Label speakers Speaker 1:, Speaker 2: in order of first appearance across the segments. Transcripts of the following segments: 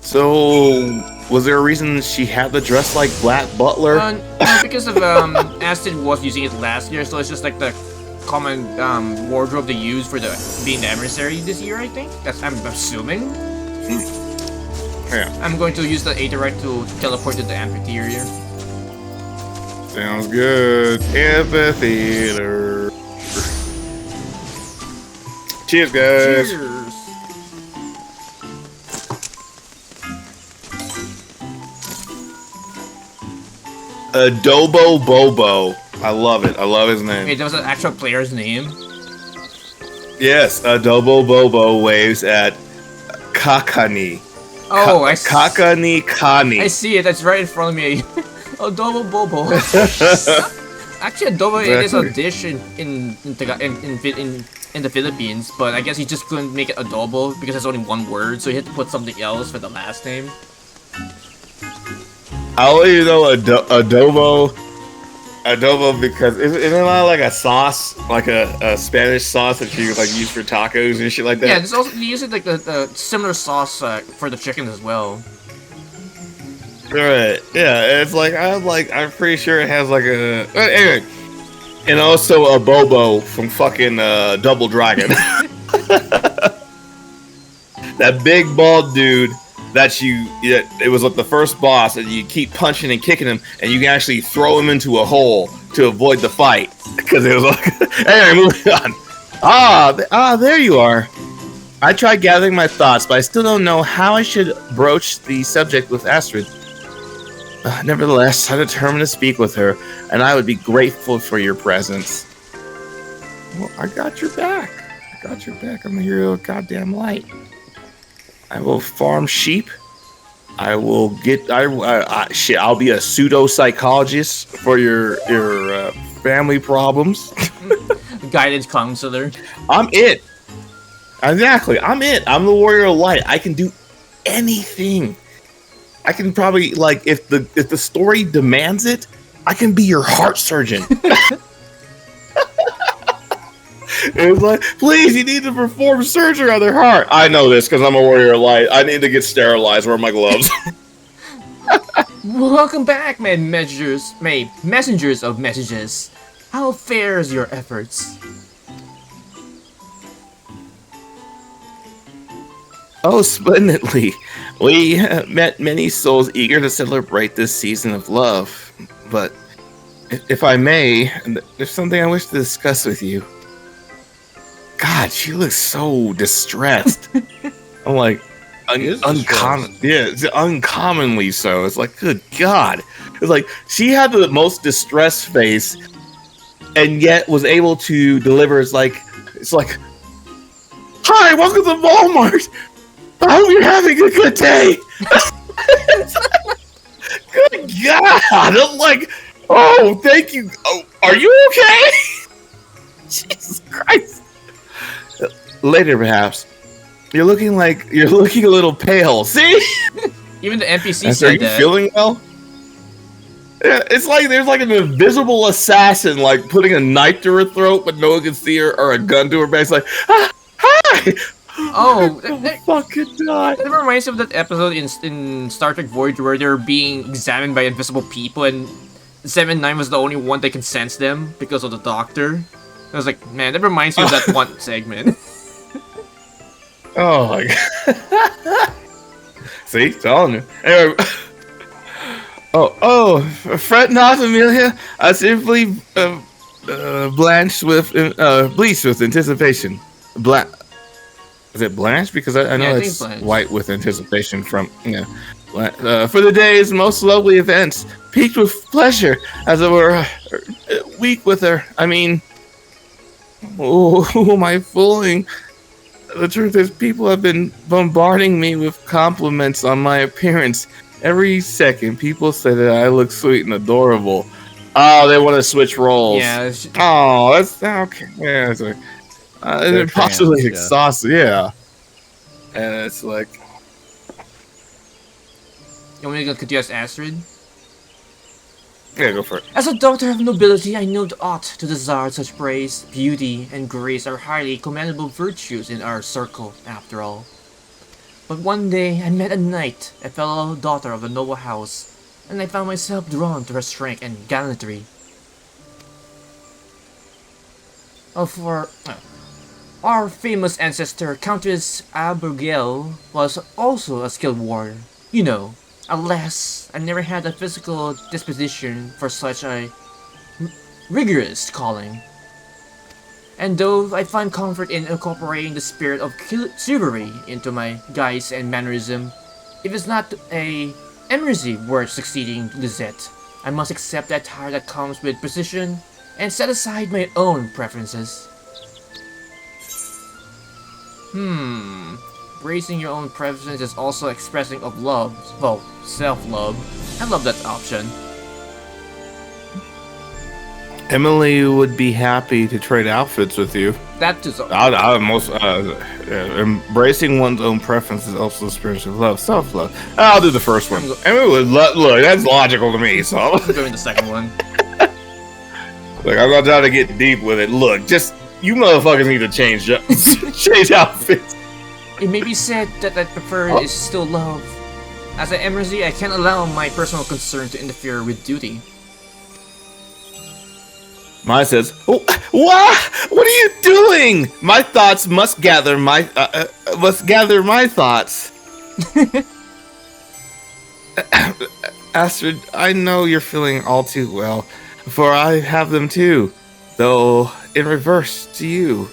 Speaker 1: So, was there a reason she had the dress like Black Butler?
Speaker 2: No, because of Astrid was using it last year, so it's just like the common wardrobe they use for being the emissary this year. I think I'm assuming.
Speaker 1: Yeah.
Speaker 2: I'm going to use the Aetheryte to teleport to the amphitheater.
Speaker 1: Sounds good. Amphitheater. Cheers, guys.
Speaker 2: Cheers.
Speaker 1: Adobo Bobo. I love it. I love his name.
Speaker 2: Wait, that was an actual player's name?
Speaker 1: Yes, Adobo Bobo waves at Kakani.
Speaker 2: Oh,
Speaker 1: Kakani Kani.
Speaker 2: I see it. That's right in front of me. Adobo Bobo. Actually, adobo it is a dish in the Philippines, but I guess he just couldn't make it adobo because it's only one word, so he had to put something else for the last name.
Speaker 1: I'll let you know adobo because isn't it like a sauce, like a Spanish sauce that you like use for tacos and shit like that?
Speaker 2: Yeah, there's also you use it like the similar sauce for the chicken as well.
Speaker 1: Right. Yeah, it's like I'm pretty sure it has like a anyway, and also a Bobo from fucking Double Dragon. That big bald dude. It was like the first boss, and you keep punching and kicking him, and you can actually throw him into a hole to avoid the fight because it was like. Anyway, moving on. There you are. I tried gathering my thoughts, but I still don't know how I should broach the subject with Astrid. Nevertheless, I determined to speak with her, and I would be grateful for your presence. Well, I got your back. I'm a hero of goddamn light. I will farm sheep. I will get. I'll be a pseudo psychologist for your family problems.
Speaker 2: Guidance counselor.
Speaker 1: I'm it. Exactly. I'm it. I'm the warrior of light. I can do anything. I can probably if the story demands it, I can be your heart surgeon. It was like, please, you need to perform surgery on their heart. I know this because I'm a warrior of light. I need to get sterilized. Where are my gloves?
Speaker 2: Welcome back, messengers of messages. How fares your efforts?
Speaker 1: Oh, splendidly. We met many souls eager to celebrate this season of love. But if I may, there's something I wish to discuss with you. God, she looks so distressed. I'm like, uncommon. Yeah, it's uncommonly so. It's like, good God. It's like, she had the most distressed face and yet was able to deliver. It's like, hi, welcome to Walmart. I hope you're having a good day. Good God. I'm like, oh, thank you. Oh, are you okay? Jesus Christ. Later, perhaps. You're looking a little pale. See?
Speaker 2: Even the NPC said
Speaker 1: are you
Speaker 2: that.
Speaker 1: Feeling well? Yeah, it's like there's like an invisible assassin like putting a knife to her throat, but no one can see her, or a gun to her back. It's like, hi.
Speaker 2: Oh,
Speaker 1: fucking die.
Speaker 2: That reminds me of that episode in Star Trek Voyager where they're being examined by invisible people, and 7-9 was the only one that can sense them because of the doctor. I was like, man, that reminds me of that one segment.
Speaker 1: Oh my God. See, telling you. Anyway. Fret not, Amelia. I simply bleached with anticipation. Is it blanched? Because I know it's white with anticipation from for the day's most lovely events, peaked with pleasure, as it were, weak with her. I mean, who am I fooling? The truth is, people have been bombarding me with compliments on my appearance. Every second, people say that I look sweet and adorable. Oh, they want to switch roles.
Speaker 2: Yeah.
Speaker 1: Oh, that's okay. Yeah, it's like possibly exhausted. Yeah, and it's like.
Speaker 2: You want me to continue as Astrid?
Speaker 1: Yeah, go for it.
Speaker 2: As a daughter of nobility, I know ought to desire such praise. Beauty and grace are highly commendable virtues in our circle, after all. But one day, I met a knight, a fellow daughter of a noble house, and I found myself drawn to her strength and gallantry. Our famous ancestor, Countess Abigail, was also a skilled warrior. You know, alas, I never had a physical disposition for such a rigorous calling. And though I find comfort in incorporating the spirit of chivalry into my guise and mannerism, if it's not a emergency worth succeeding Lisette, I must accept the attire that comes with precision and set aside my own preferences. Bracing your own preferences is also expressing of love. Well, self-love. I love that option.
Speaker 1: Emily would be happy to trade outfits with you.
Speaker 2: That is
Speaker 1: embracing one's own preference is also the spirit of love, self-love. I'll do the first one. Emily would look. That's logical to me. So
Speaker 2: I'm doing the second one.
Speaker 1: Like, I'm not trying to get deep with it. Look, just you motherfuckers need to change outfits.
Speaker 2: It may be said that I prefer is still love. As an emergency, I can't allow my personal concern to interfere with duty.
Speaker 1: Maya says, oh, "What? What are you doing? My thoughts must gather my thoughts." Astrid, I know you're feeling all too well, for I have them too, though in reverse to you.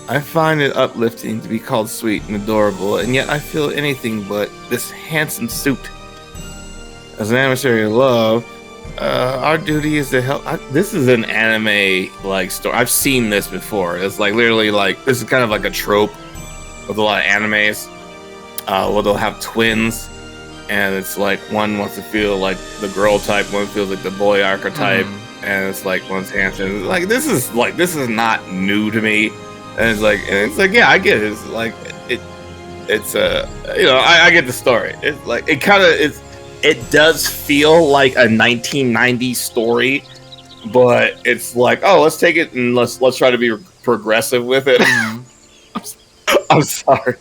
Speaker 1: I find it uplifting to be called sweet and adorable, and yet I feel anything but this handsome suit. As an emissary of love, our duty is to help. This is an anime like story. I've seen this before. It's like literally like this is kind of like a trope with a lot of animes. Where they'll have twins, and it's like one wants to feel like the girl type, one feels like the boy archetype, and it's like one's handsome. Like this is not new to me. And it's like yeah, I get it. It's like I get the story. It's like it does feel like a 1990s story, but it's like, oh, let's take it and let's try to be progressive with it. I'm sorry.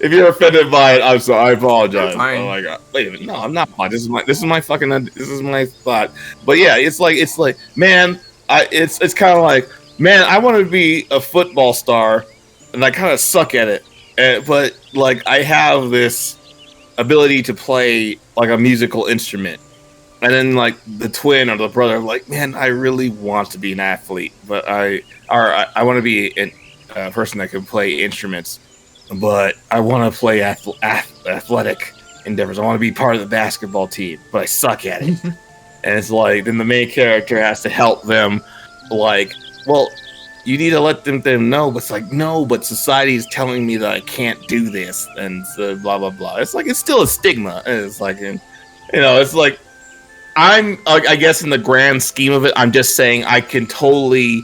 Speaker 1: If you're offended by it, I'm sorry. I apologize. Oh my god. Wait a minute. No, I'm not. This is my thought. But yeah, it's like, man, it's kind of like, man, I want to be a football star, and I kind of suck at it. But like, I have this ability to play like a musical instrument, and then like the twin or the brother, like, man, I really want to be an athlete, but I want to be a person that can play instruments, but I want to play athletic endeavors. I want to be part of the basketball team, but I suck at it. And it's like, then the main character has to help them, like, well, you need to let them know, but it's like, no, but society is telling me that I can't do this, and so blah blah blah. It's like, it's still a stigma, and it's like, it's like, I guess in the grand scheme of it, I'm just saying I can totally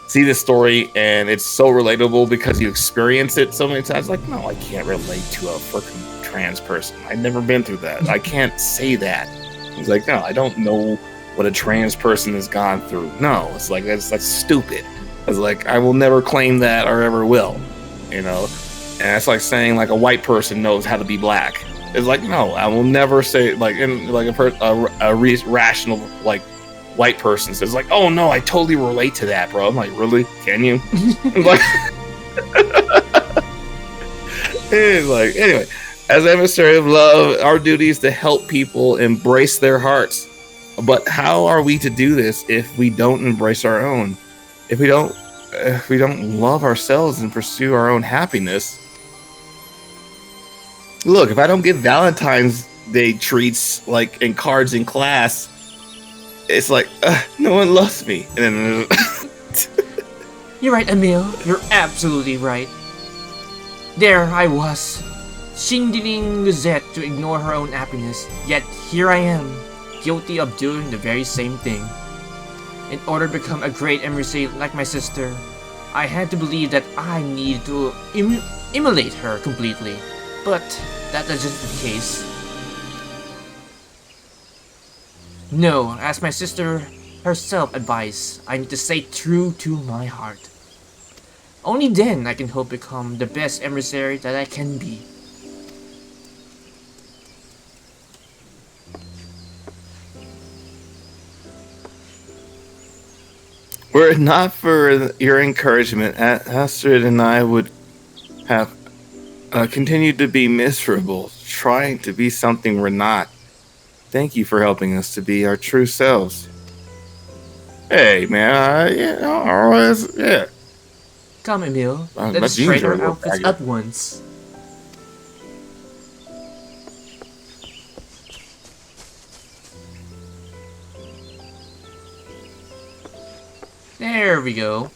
Speaker 1: see this story, and it's so relatable because you experience it so many times. Like, no, I can't relate to a freaking trans person. I've never been through that. I can't say that. It's like, no, I don't know what a trans person has gone through. No, it's like, that's stupid. It's like, I will never claim that or ever will, and that's like saying like a white person knows how to be black. It's like, no, I will never say like, in like a rational like white person says like, oh no, I totally relate to that, bro. I'm like, really? Can you? Like, it's like, anyway, as emissary of love, our duty is to help people embrace their hearts. But how are we to do this if we don't embrace our own? If we don't love ourselves and pursue our own happiness? Look, if I don't get Valentine's Day treats like in cards in class, it's like, no one loves me. And then
Speaker 2: You're right, Emil. You're absolutely right. There I was, shingling Lisette to ignore her own happiness. Yet here I am, guilty of doing the very same thing. In order to become a great emissary like my sister, I had to believe that I needed to emulate her completely. But that isn't the case. No, as my sister herself advised, I need to stay true to my heart. Only then I can hope become the best emissary that I can be.
Speaker 1: Were it not for your encouragement, Astrid and I would have continued to be miserable, trying to be something we're not. Thank you for helping us to be our true selves. Hey, man, yeah.
Speaker 2: Come, Emil.
Speaker 1: My
Speaker 2: Let's
Speaker 1: jeans
Speaker 2: trade
Speaker 1: are a
Speaker 2: our
Speaker 1: little
Speaker 2: outfits
Speaker 1: baggy.
Speaker 2: at once. There we go.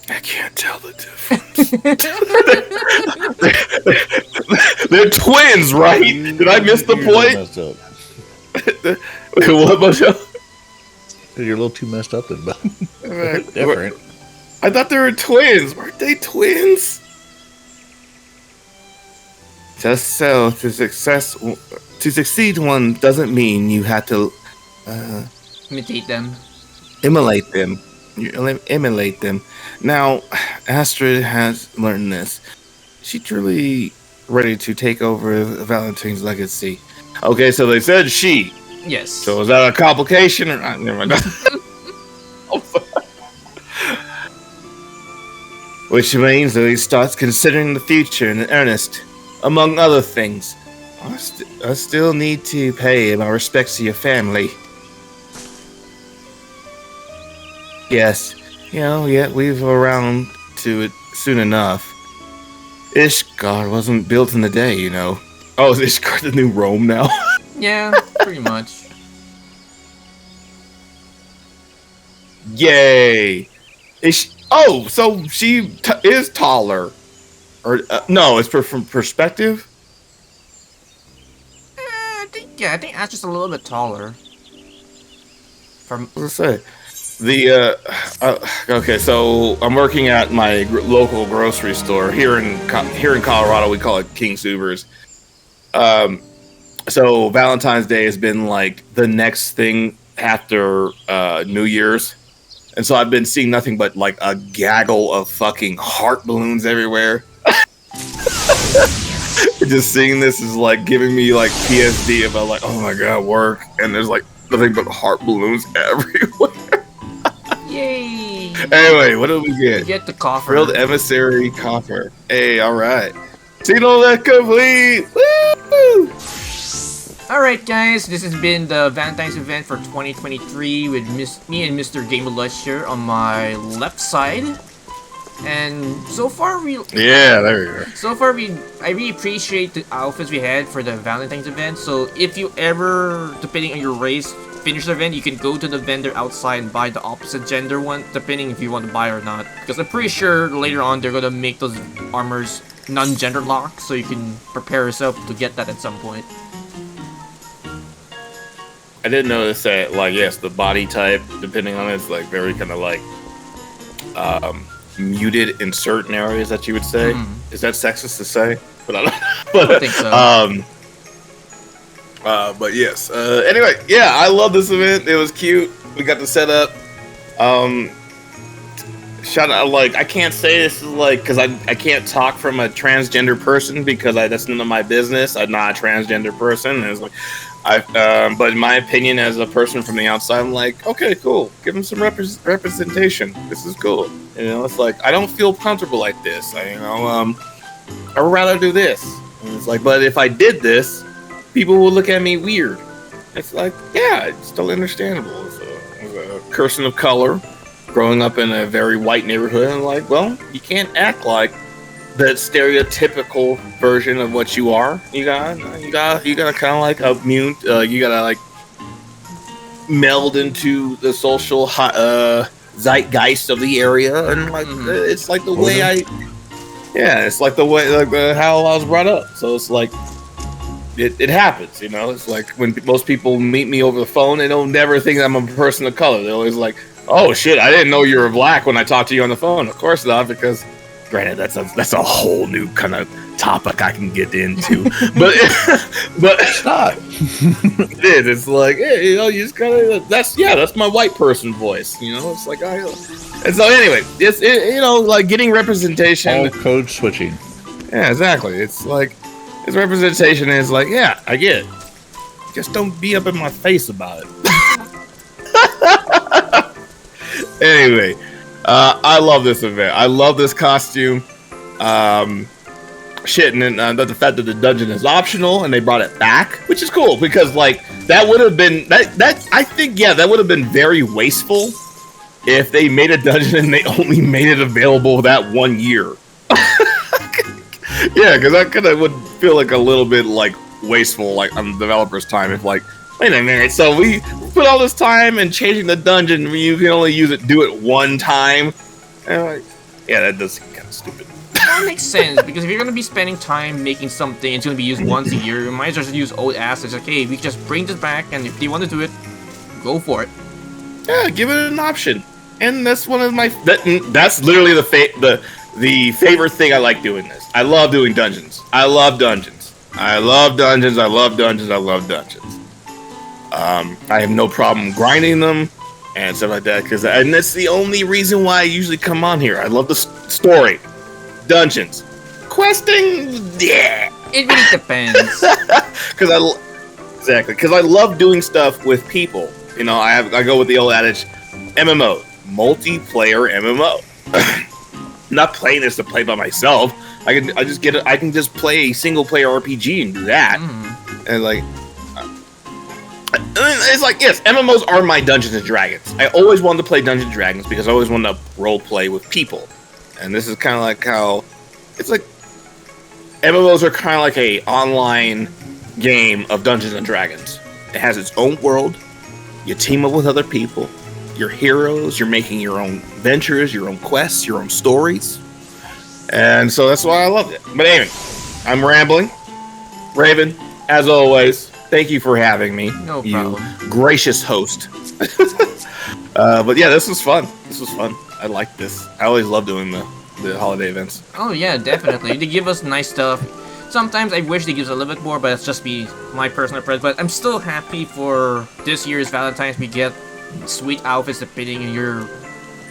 Speaker 1: I can't tell the difference. They're twins, right? Did I miss the point?
Speaker 3: Messed up.
Speaker 1: Wait, what, Mojo?
Speaker 3: You're a little too messed up and different.
Speaker 1: I thought they were twins. Weren't they twins? Just so to succeed, one doesn't mean you have to
Speaker 2: Imitate them.
Speaker 1: emulate them. Emulate them. Now, Astrid has learned this. She's truly ready to take over Valentine's legacy. Okay, so they said she.
Speaker 2: Yes.
Speaker 1: So is that a complication or not? Never mind. Which means that he starts considering the future in earnest. Among other things, I still need to pay my respects to your family. Yes, we've around to it soon enough. Ishgard wasn't built in a day, you know. Oh, is Ishgard the new Rome now?
Speaker 2: Yeah, pretty much.
Speaker 1: Yay! So she is taller. Or no, it's from perspective.
Speaker 2: I think that's just a little bit taller. From
Speaker 1: Let's say okay. So I'm working at my local grocery store here in Colorado. We call it King Soopers. So Valentine's Day has been like the next thing after New Year's. And so I've been seeing nothing but like a gaggle of fucking heart balloons everywhere. Just seeing this is like giving me like PSD about like, oh my god, work, and there's like nothing but heart balloons everywhere.
Speaker 2: yay!
Speaker 1: Anyway, what do we get?
Speaker 2: You get the coffer.
Speaker 1: Grilled emissary coffer. Hey, all right. Signal that complete. Woo!
Speaker 2: Alright guys, this has been the Valentine's event for 2023 with me and Mr. Game Lush here on my left side. And so far I really appreciate the outfits we had for the Valentine's event. So if you ever, depending on your race, finish the event, you can go to the vendor outside and buy the opposite gender one, depending if you want to buy or not. Because I'm pretty sure later on they're gonna make those armors non-gender locked, so you can prepare yourself to get that at some point.
Speaker 1: I did notice that, like, yes, the body type, depending on it, is like very kind of like muted in certain areas that you would say. Is that sexist to say? But I don't
Speaker 2: think so.
Speaker 1: But yes. Anyway, yeah, I love this event. It was cute. We got the setup. Shout out, like, I can't say this is like, because I can't talk from a transgender person because that's none of my business. I'm not a transgender person. It's like, but in my opinion, as a person from the outside, I'm like, okay, cool. Give them some representation. This is cool. You know, it's like, I don't feel comfortable like this. I would rather do this. And it's like, but if I did this, people will look at me weird. It's like, yeah, it's totally understandable. As a person of color, growing up in a very white neighborhood, I'm like, well, you can't act like that stereotypical version of what you are. You gotta kind of like immune. You gotta like meld into the social zeitgeist of the area, and like it's like the way it's like the way how I was brought up. So it's like it happens, you know. It's like when most people meet me over the phone, they don't never think I'm a person of color. They're always like, oh shit, I didn't know you were black when I talked to you on the phone. Of course not, because granted, that's a whole new kind of topic I can get into, but
Speaker 3: It's not.
Speaker 1: it is. It's like, hey, you know, you just gotta. That's my white person voice. You know, it's like And so anyway, you know, like getting representation.
Speaker 3: All code switching.
Speaker 1: Yeah, exactly. It's like his representation is like, yeah, I get it. Just don't be up in my face about it. Anyway, I love this event. I love this costume. Shit, and then the fact that the dungeon is optional and they brought it back, which is cool because like that would have been that I think that would have been very wasteful if they made a dungeon and they only made it available that 1 year. Yeah, because that kind of would feel like a little bit like wasteful, like on the developer's time. If like, wait a minute, so we put all this time in changing the dungeon, you can only do it one time. And like, yeah, that does seem kind of stupid.
Speaker 2: That makes sense, because if you're gonna be spending time making something, it's gonna be used once a year. You might as well just use old assets. Like, hey, we can just bring this back, and if they want to do it, go for it.
Speaker 1: Yeah, give it an option. And that's one of my that's literally the favorite thing I like doing this. I love doing dungeons. I love dungeons. I love dungeons. I love dungeons. I love dungeons. I have no problem grinding them and stuff like that, and that's the only reason why I usually come on here. I love the story. Dungeons, questing, yeah.
Speaker 2: It really depends.
Speaker 1: Because I love doing stuff with people. You know, I go with the old adage, MMO, multiplayer MMO. I'm not playing this to play by myself. I can just play a single player RPG and do that. And like, it's like, yes, MMOs are my Dungeons and Dragons. I always wanted to play Dungeons and Dragons because I always wanted to role play with people. And this is kind of like how it's like MMOs are kind of like a online game of Dungeons and Dragons. It has its own world. You team up with other people. You're heroes. You're making your own ventures, your own quests, your own stories. And so that's why I loved it. But anyway, I'm rambling. Raven, as always, thank you for having me.
Speaker 2: No problem.
Speaker 1: You gracious host. But yeah, this was fun. This was fun. I like this. I always love doing the holiday events.
Speaker 2: Oh yeah, definitely. They give us nice stuff. Sometimes I wish they give us a little bit more, but it's just my personal preference. But I'm still happy for this year's Valentine's. We get sweet outfits depending on your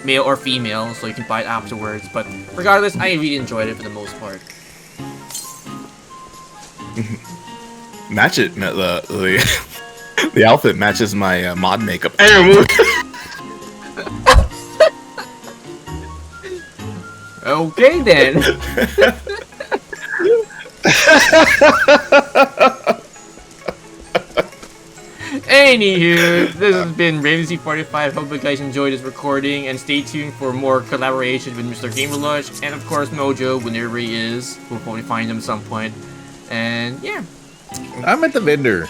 Speaker 2: male or female, so you can buy it afterwards. But regardless, I really enjoyed it for the most part.
Speaker 1: Match it. The outfit matches my mod makeup. Anyway,
Speaker 2: okay then. Anywho, this has been RavenC45. Hope you guys enjoyed this recording, and stay tuned for more collaboration with Mr. Gamerlush and of course Mojo whenever he is. We'll probably find him at some point. And yeah.
Speaker 3: I'm at the vendor.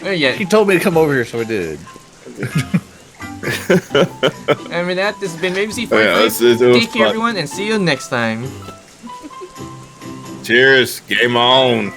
Speaker 2: Yeah.
Speaker 3: He told me to come over here, so I did.
Speaker 2: And with that, this has been RavenC45. Take care, everyone, and see you next time.
Speaker 1: Cheers. Game on.